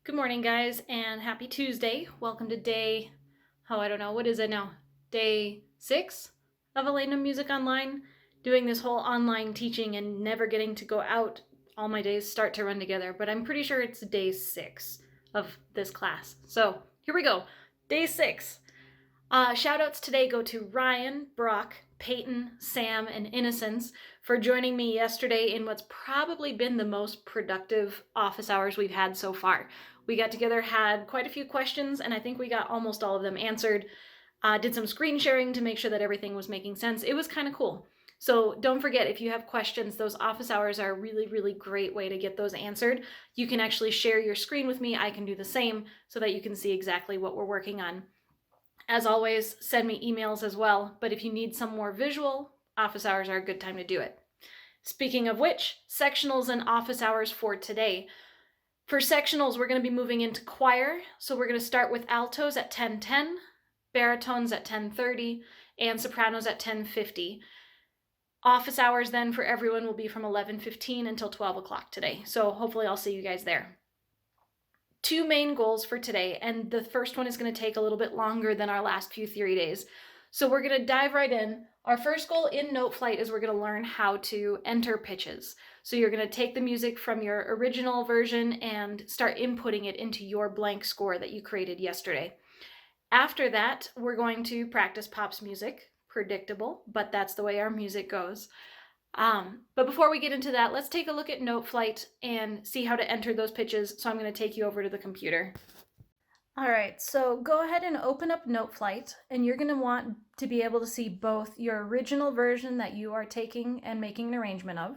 Good morning, guys, and happy Tuesday. Welcome to I don't know, what is it now? Day 6 of Elenum Music Online. Doing this whole online teaching and never getting to go out. All my days start to run together, but I'm pretty sure it's day 6 of this class. So here we go. Day 6. Shout outs today go to Ryan, Brock, Peyton, Sam, and Innocence for joining me yesterday in what's probably been the most productive office hours we've had so far. We got together, had quite a few questions, and I think we got almost all of them answered. Did some screen sharing to make sure that everything was making sense. It was kind of cool. So don't forget, if you have questions, those office hours are a really, really great way to get those answered. You can actually share your screen with me. I can do the same so that you can see exactly what we're working on. As always, send me emails as well, but if you need some more visual, office hours are a good time to do it. Speaking of which, sectionals and office hours for today. For sectionals, we're going to be moving into choir, so we're going to start with altos at 10:10, baritones at 10:30, and sopranos at 10:50. Office hours then for everyone will be from 11:15 until 12 o'clock today, so hopefully I'll see you guys there. Two main goals for today, and the first one is going to take a little bit longer than our last few theory days. So we're going to dive right in. Our first goal in Noteflight is we're going to learn how to enter pitches. So you're going to take the music from your original version and start inputting it into your blank score that you created yesterday. After that, we're going to practice Pop's music. Predictable, but that's the way our music goes. But before we get into that, let's take a look at Noteflight and see how to enter those pitches. So I'm going to take you over to the computer. All right, so go ahead and open up Noteflight, and you're going to want to be able to see both your original version that you are taking and making an arrangement of,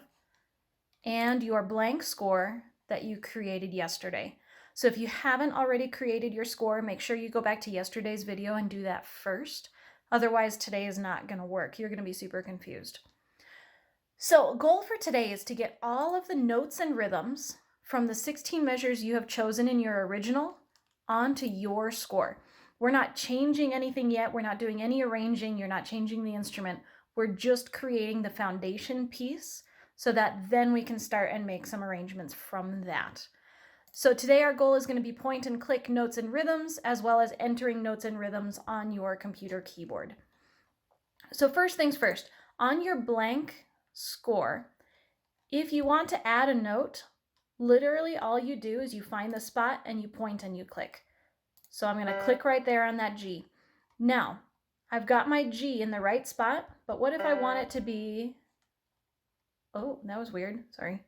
and your blank score that you created yesterday. So if you haven't already created your score, make sure you go back to yesterday's video and do that first. Otherwise, today is not going to work. You're going to be super confused. So a goal for today is to get all of the notes and rhythms from the 16 measures you have chosen in your original onto your score. We're not changing anything yet. We're not doing any arranging. You're not changing the instrument. We're just creating the foundation piece so that then we can start and make some arrangements from that. So today our goal is going to be point and click notes and rhythms, as well as entering notes and rhythms on your computer keyboard. So first things first, on your blank score, if you want to add a note, literally all you do is you find the spot and you point and you click. So I'm going to click right there on that G. Now, I've got my G in the right spot, but what if I want it to be, oh, that was weird, sorry.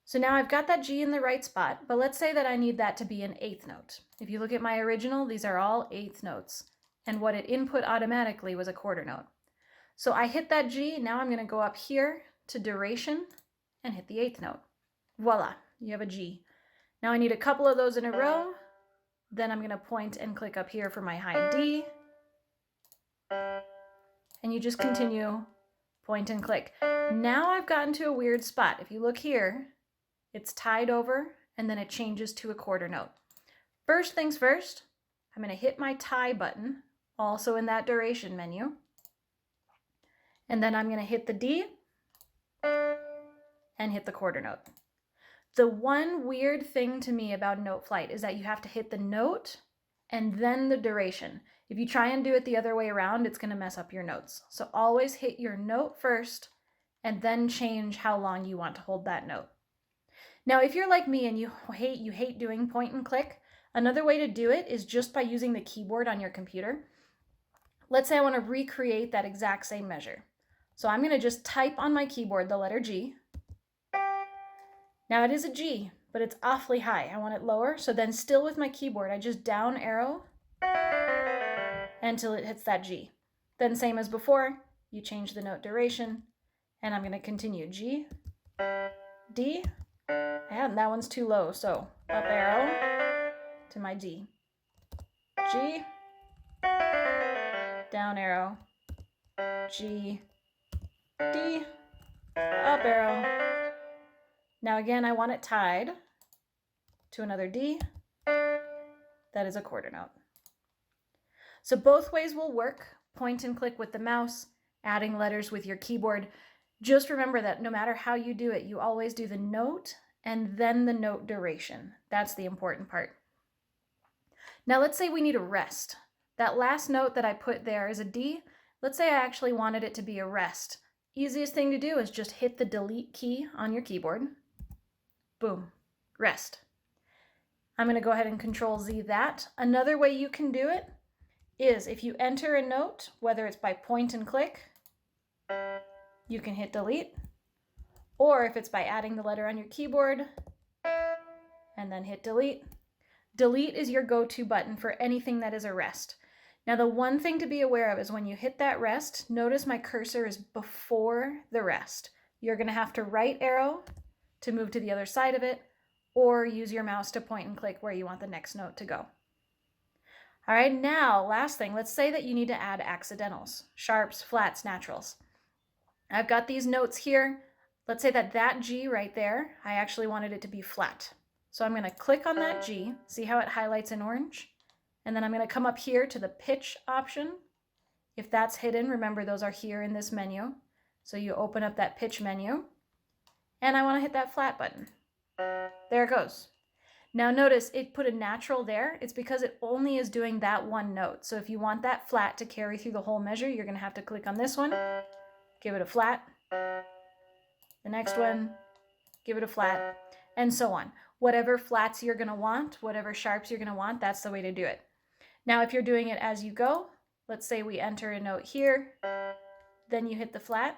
So now I've got that G in the right spot, but let's say that I need that to be an eighth note. If you look at my original, these are all eighth notes, and what it input automatically was a quarter note. So I hit that G, now I'm going to go up here to duration and hit the eighth note. Voila, you have a G. Now I need a couple of those in a row, then I'm going to point and click up here for my high D, and you just continue, point and click. Now I've gotten to a weird spot. If you look here, it's tied over, and then it changes to a quarter note. First things first, I'm going to hit my tie button, also in that duration menu. And then I'm going to hit the D and hit the quarter note. The one weird thing to me about Noteflight is that you have to hit the note and then the duration. If you try and do it the other way around, it's going to mess up your notes. So always hit your note first and then change how long you want to hold that note. Now, if you're like me and you hate doing point and click, another way to do it is just by using the keyboard on your computer. Let's say I want to recreate that exact same measure. So I'm going to just type on my keyboard the letter G. Now it is a G, but it's awfully high. I want it lower. So then still with my keyboard, I just down arrow until it hits that G. Then same as before, you change the note duration, and I'm going to continue G, D, and that one's too low. So up arrow to my D, G, down arrow, G, D, up arrow. Now again, I want it tied to another D. That is a quarter note. So both ways will work. Point and click with the mouse, adding letters with your keyboard. Just remember that no matter how you do it, you always do the note and then the note duration. That's the important part. Now let's say we need a rest. That last note that I put there is a D. Let's say I actually wanted it to be a rest. Easiest thing to do is just hit the delete key on your keyboard. Boom, rest. I'm going to go ahead and Control Z that. Another way you can do it is if you enter a note, whether it's by point and click, you can hit delete, or if it's by adding the letter on your keyboard and then hit delete. Delete is your go-to button for anything that is a rest. Now the one thing to be aware of is when you hit that rest, notice my cursor is before the rest. You're going to have to right arrow to move to the other side of it, or use your mouse to point and click where you want the next note to go. All right, now last thing, let's say that you need to add accidentals, sharps, flats, naturals. I've got these notes here. Let's say that G right there, I actually wanted it to be flat. So I'm going to click on that G, see how it highlights in orange? And then I'm going to come up here to the pitch option. If that's hidden, remember those are here in this menu. So you open up that pitch menu, and I want to hit that flat button. There it goes. Now notice it put a natural there. It's because it only is doing that one note. So if you want that flat to carry through the whole measure, you're going to have to click on this one, give it a flat. The next one, give it a flat, and so on. Whatever flats you're going to want, whatever sharps you're going to want, that's the way to do it. Now if you're doing it as you go, let's say we enter a note here, then you hit the flat,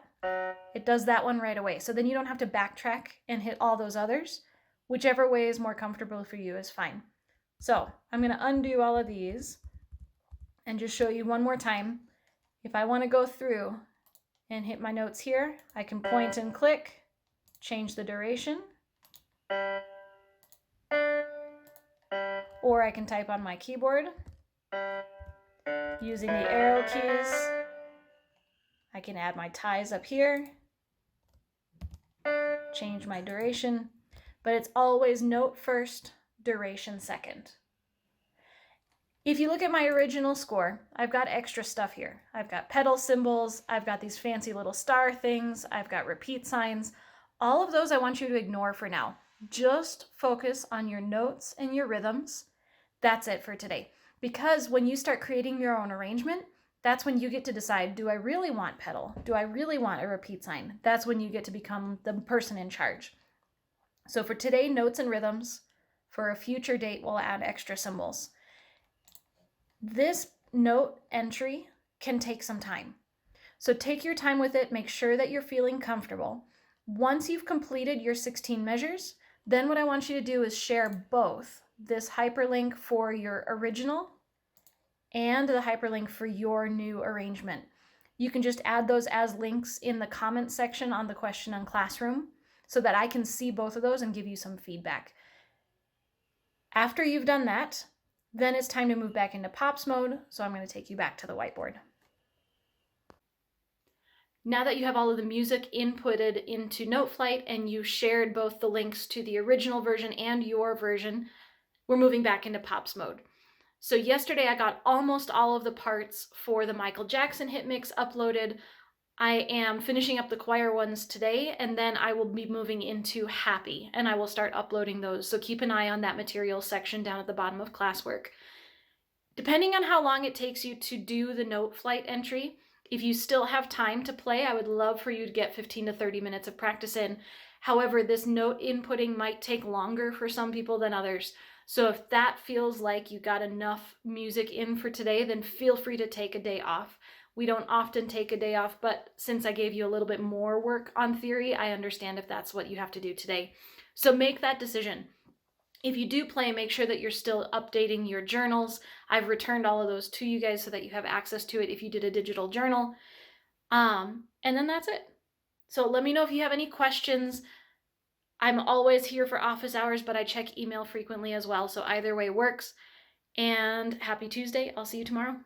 it does that one right away. So then you don't have to backtrack and hit all those others. Whichever way is more comfortable for you is fine. So I'm going to undo all of these and just show you one more time. If I want to go through and hit my notes here, I can point and click, change the duration, or I can type on my keyboard using the arrow keys. I can add my ties up here, change my duration, but it's always note first, duration second. If you look at my original score, I've got extra stuff here. I've got pedal symbols, I've got these fancy little star things, I've got repeat signs. All of those I want you to ignore for now. Just focus on your notes and your rhythms. That's it for today. Because when you start creating your own arrangement, that's when you get to decide, do I really want pedal? Do I really want a repeat sign? That's when you get to become the person in charge. So for today, notes and rhythms. For a future date, we'll add extra symbols. This note entry can take some time. So take your time with it. Make sure that you're feeling comfortable. Once you've completed your 16 measures, then what I want you to do is share both this hyperlink for your original and the hyperlink for your new arrangement. You can just add those as links in the comment section on the question on Classroom so that I can see both of those and give you some feedback. After you've done that, then it's time to move back into Pops mode, so I'm going to take you back to the whiteboard. Now that you have all of the music inputted into Noteflight and you shared both the links to the original version and your version, we're moving back into Pops mode. So yesterday I got almost all of the parts for the Michael Jackson hit mix uploaded. I am finishing up the choir ones today, and then I will be moving into Happy, and I will start uploading those. So keep an eye on that materials section down at the bottom of classwork. Depending on how long it takes you to do the Noteflight entry, if you still have time to play, I would love for you to get 15 to 30 minutes of practice in. However, this note inputting might take longer for some people than others. So if that feels like you got enough music in for today, then feel free to take a day off. We don't often take a day off, but since I gave you a little bit more work on theory, I understand if that's what you have to do today. So make that decision. If you do play, make sure that you're still updating your journals. I've returned all of those to you guys so that you have access to it if you did a digital journal. And then that's it. So let me know if you have any questions. I'm always here for office hours, but I check email frequently as well. So either way works. And happy Tuesday. I'll see you tomorrow.